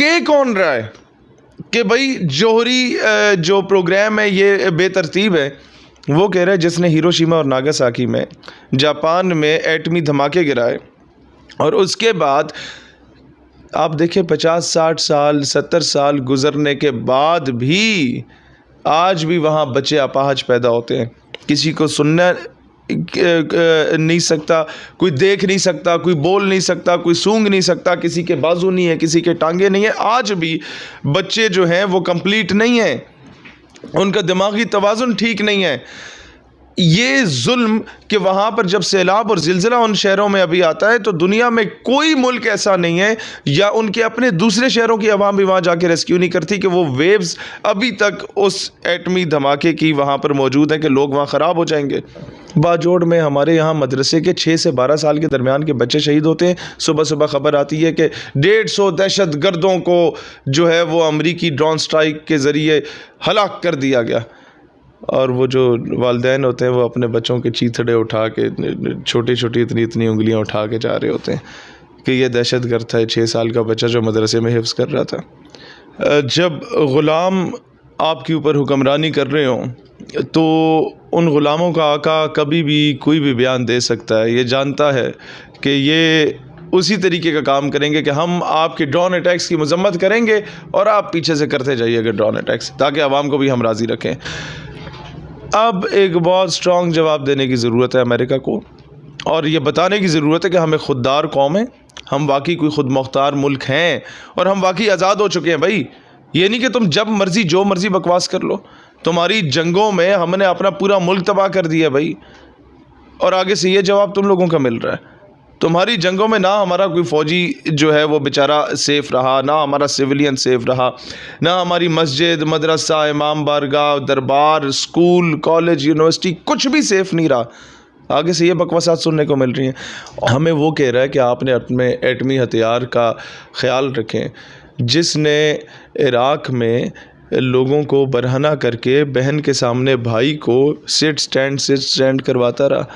के कौन रहा है कि भाई जोहरी जो प्रोग्राम है ये बेतरतीब है। वो कह रहा है जिसने हिरोशिमा और नागासाकी में जापान में एटमी धमाके गिराए और उसके बाद आप देखिए 50-60 साल 70 साल गुजरने के बाद भी आज भी वहाँ बच्चे अपाहज पैदा होते हैं। किसी को सुनना नहीं सकता, कोई देख नहीं सकता, कोई बोल नहीं सकता, कोई सूंघ नहीं सकता, किसी के बाजू नहीं है, किसी के टांगे नहीं है। आज भी बच्चे जो हैं वो कंप्लीट नहीं हैं, उनका दिमागी तवाज़ुन ठीक नहीं है। ये जुल्म कि वहाँ पर जब सैलाब और ज़िलज़ला उन शहरों में अभी आता है तो दुनिया में कोई मुल्क ऐसा नहीं है या उनके अपने दूसरे शहरों की आवाम भी वहाँ जाके रेस्क्यू नहीं करती कि वो वेव्स अभी तक उस एटमी धमाके की वहाँ पर मौजूद है कि लोग वहाँ ख़राब हो जाएंगे। बाजोड़ में हमारे यहाँ मदरसे के 6 से 12 साल के दरमियान के बच्चे शहीद होते हैं। सुबह सुबह खबर आती है कि 150 दहशत गर्दों को जो है वो अमरीकी ड्रोन स्ट्राइक के ज़रिए हलाक कर दिया गया। और वो जो वालिदैन होते हैं वो अपने बच्चों के चीथड़े उठा के छोटी छोटी इतनी उंगलियां उठा के जा रहे होते हैं कि ये दहशत गर्द था 6 साल का बच्चा जो मदरसे में हिफ्ज़ कर रहा था। जब ग़ुलाम आपके ऊपर हुक्मरानी कर रहे हों तो उन ग़ुलामों का आका कभी भी कोई भी बयान दे सकता है। ये जानता है कि ये उसी तरीके का काम करेंगे कि हम आपके ड्रोन अटैक्स की मजम्मत करेंगे और आप पीछे से करते जाइएगा ड्रोन अटैक्स, ताकि आवाम को भी हम राज़ी रखें। अब एक बहुत स्ट्रॉन्ग जवाब देने की ज़रूरत है अमेरिका को, और ये बताने की ज़रूरत है कि हमें खुददार कौम है, हम वाकई कोई खुद मुख्तार मुल्क हैं और हम वाकई आज़ाद हो चुके हैं। भाई ये नहीं कि तुम जब मर्ज़ी जो मर्ज़ी बकवास कर लो। तुम्हारी जंगों में हमने अपना पूरा मुल्क तबाह कर दिया भाई, और आगे से ये जवाब तुम लोगों का मिल रहा है। तुम्हारी जंगों में ना हमारा कोई फ़ौजी जो है वो बेचारा सेफ़ रहा, ना हमारा सिविलियन सेफ़ रहा, ना हमारी मस्जिद, मदरसा, इमाम बारगाह, दरबार, स्कूल, कॉलेज, यूनिवर्सिटी कुछ भी सेफ़ नहीं रहा। आगे से ये बकवासात सुनने को मिल रही हैं। हमें वो कह रहा है कि आपने अपने एटमी हथियार का ख़्याल रखें, जिसने इराक़ में लोगों को बरहना करके बहन के सामने भाई को सिट स्टैंड करवाता रहा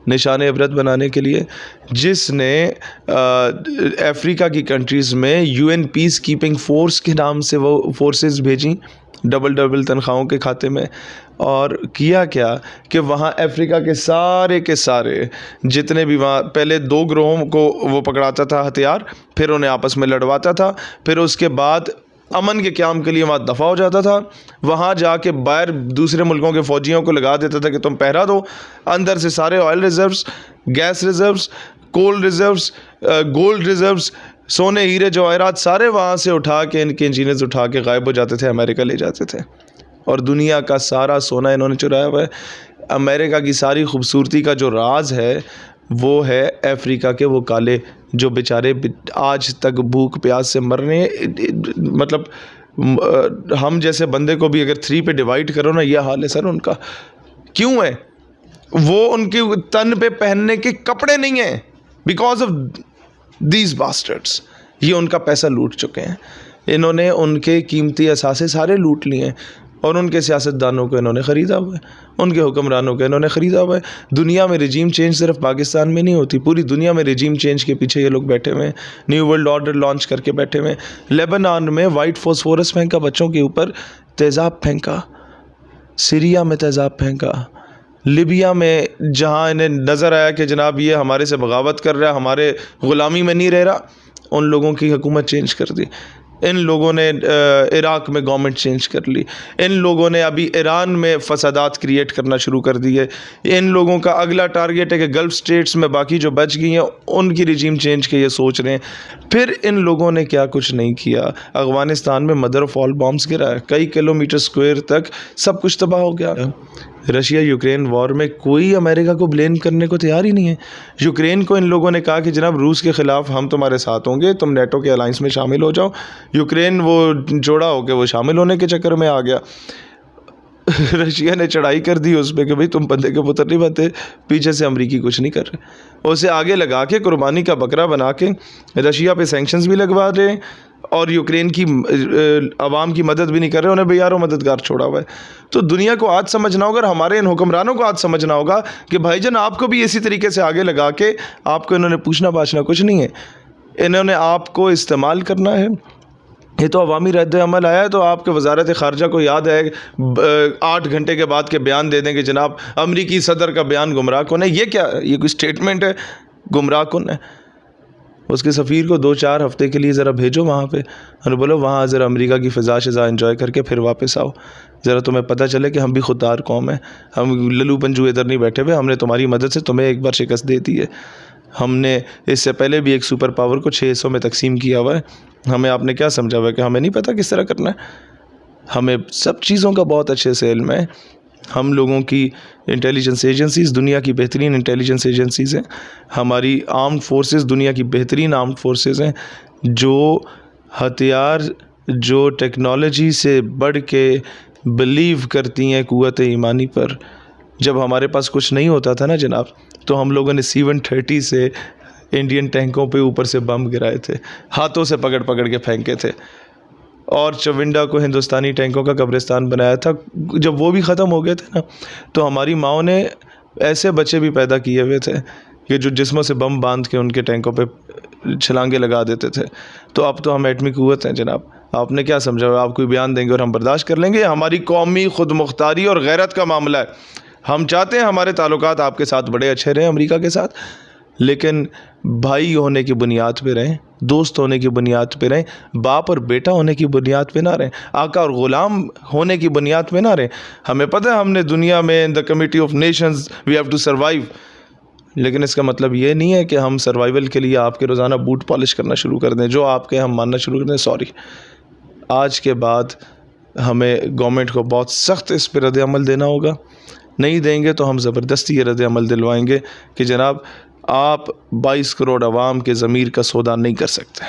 निशान इबरत बनाने के लिए, जिसने अफ्रीका की कंट्रीज़ में यूएन पीस कीपिंग फोर्स के नाम से वो फोर्सेस भेजी डबल तनख्वाहों के खाते में, और किया क्या कि वहाँ अफ्रीका के सारे जितने भी वहाँ पहले 2 ग्रोहों को वो पकड़ाता था हथियार, फिर उन्हें आपस में लड़वाता था, फिर उसके बाद अमन के क़याम के लिए वहाँ दफ़ा हो जाता था। वहाँ जाके बाहर दूसरे मुल्कों के फ़ौजियों को लगा देता था कि तुम पहरा दो, अंदर से सारे ऑयल रिज़र्व्स, गैस रिज़र्व्स, कोल रिज़र्व्स, गोल्ड रिज़र्व्स, सोने हीरे जवाहरात सारे वहाँ से उठा के इनके इंजीनियर्स उठा के गायब हो जाते थे, अमेरिका ले जाते थे। और दुनिया का सारा सोना इन्होंने चुराया हुआ है। अमेरिका की सारी खूबसूरती का जो राज है वो है अफ्रीका के वो काले जो बेचारे आज तक भूख प्यास से मर रहे हैं। मतलब हम जैसे बंदे को भी अगर 3 पे डिवाइड करो ना, यह हाल है सर उनका। क्यों है? वो उनके तन पे पहनने के कपड़े नहीं हैं, बिकॉज ऑफ दीज बास्टर्ड्स। ये उनका पैसा लूट चुके हैं, इन्होंने उनके कीमती असासे सारे लूट लिए हैं, और उनके सियासतदानों को इन्होंने ख़रीदा हुआ है, उनके हुक्मरानों को इन्होंने ख़रीदा हुआ है। दुनिया में रिजीम चेंज सिर्फ पाकिस्तान में नहीं होती, पूरी दुनिया में रिजीम चेंज के पीछे ये लोग बैठे हुए हैं। न्यू वर्ल्ड ऑर्डर लॉन्च करके बैठे हुए हैं। लेबनान में वाइट फॉस्फोरस फेंका बच्चों के ऊपर, तेज़ाब फेंका, सीरिया में तेज़ाब फेंका, लिबिया में जहाँ इन्हें नज़र आया कि जनाब ये हमारे से बगावत कर रहा है, हमारे ग़ुलामी में नहीं रह रहा, उन लोगों की हुकूमत चेंज कर दी। इन लोगों ने इराक़ में गवर्नमेंट चेंज कर ली। इन लोगों ने अभी ईरान में फसादात क्रिएट करना शुरू कर दिए। इन लोगों का अगला टारगेट है कि गल्फ़ स्टेट्स में बाकी जो बच गई हैं उनकी रिजीम चेंज के ये सोच रहे हैं। फिर इन लोगों ने क्या कुछ नहीं किया। अफ़गानिस्तान में मदर ऑफ़ ऑल बॉम्ब्स गिराया, कई किलोमीटर स्क्वायर तक सब कुछ तबाह हो गया। रशिया यूक्रेन वॉर में कोई अमेरिका को ब्लेम करने को तैयार ही नहीं है। यूक्रेन को इन लोगों ने कहा कि जनाब रूस के ख़िलाफ़ हम तुम्हारे साथ होंगे, तुम नेटो के अलायंस में शामिल हो जाओ। यूक्रेन वो जोड़ा होकर वो शामिल होने के चक्कर में आ गया। रशिया ने चढ़ाई कर दी उस पर कि भाई तुम बंदे के पुत्र नहीं बनते, पीछे से अमरीकी कुछ नहीं कर रहे। उसे आगे लगा के कुर्बानी का बकरा बना के रशिया पे सैंक्शंस भी लगवा रहे हैं और यूक्रेन की आवाम की मदद भी नहीं कर रहे, उन्हें बेयारों मददगार छोड़ा हुआ है। तो दुनिया को आज समझना होगा और हमारे इन हुक्मरानों को आज समझना होगा कि भाईजान आपको भी इसी तरीके से आगे लगा के आपको इन्होंने पूछना पाछना कुछ नहीं है, इन्होंने आपको इस्तेमाल करना है ये तो अवामी रद्द अमल आया है, तो आपके वजारत ख़ारजा को याद है 8 घंटे के बाद के बयान दे दें कि जनाब अमरीकी सदर का बयान गुमराह कौन है। ये क्या, ये कोई स्टेटमेंट है? गुमराह कौन है? उसके सफ़ीर को 2-4 हफ़्ते के लिए ज़रा भेजो वहाँ पे और बोलो वहाँ ज़रा अमेरिका की फ़िज़ा शज़ा एंजॉय करके फिर वापस आओ, ज़रा तुम्हें पता चले कि हम भी खुददार कौम है, हम लल्लू पंजू इधर नहीं बैठे हुए, हमने तुम्हारी मदद से तुम्हें एक बार शिकस्त दे दी है। हमने इससे पहले भी एक सुपर पावर को 6 हिस्सों में तकसीम किया हुआ है। हमें आपने क्या समझा हुआ है कि हमें नहीं पता किस तरह करना है? हमें सब चीज़ों का बहुत अच्छे से इल्म है। हम लोगों की इंटेलिजेंस एजेंसीज़ दुनिया की बेहतरीन इंटेलिजेंस एजेंसीज़ हैं। हमारी आर्म्ड फोर्सेस दुनिया की बेहतरीन आर्म्ड फोर्सेस हैं, जो हथियार, जो टेक्नोलॉजी से बढ़ के बिलीव करती हैं क़ुव्वत ईमानी पर। जब हमारे पास कुछ नहीं होता था ना जनाब, तो हम लोगों ने C-130 से इंडियन टैंकों पे ऊपर से बम गिराए थे, हाथों से पकड़ पकड़ के फेंके थे, और चविंडा को हिंदुस्तानी टैंकों का कब्रिस्तान बनाया था। जब वो भी ख़त्म हो गए थे ना, तो हमारी माओं ने ऐसे बच्चे भी पैदा किए हुए थे कि जो जिस्मों से बम बांध के उनके टैंकों पे छलांगे लगा देते थे। तो अब तो हम एटमी क़ुव्वत हैं जनाब। आपने क्या समझा? आप कोई बयान देंगे और हम बर्दाश्त कर लेंगे? हमारी कौमी खुद मुख्तारी और गैरत का मामला है। हम चाहते हैं हमारे ताल्लुकात आपके साथ बड़े अच्छे रहें, अमेरिका के साथ, लेकिन भाई होने की बुनियाद पे रहें, दोस्त होने की बुनियाद पे रहें, बाप और बेटा होने की बुनियाद पे ना रहें, आका और ग़ुलाम होने की बुनियाद पे ना रहें। हमें पता है हमने दुनिया में in the comity of nations we have to survive, लेकिन इसका मतलब ये नहीं है कि हम सर्वाइवल के लिए आपके रोज़ाना बूट पॉलिश करना शुरू कर दें, जो आपके हम मानना शुरू कर दें। सॉरी, आज के बाद हमें गवर्नमेंट को बहुत सख्त इस पर रद्द अमल देना होगा। नहीं देंगे तो हम ज़बरदस्ती ये रद्द अमल दिलवाएंगे कि जनाब आप 22 करोड़ अवाम के ज़मीर का सौदा नहीं कर सकते।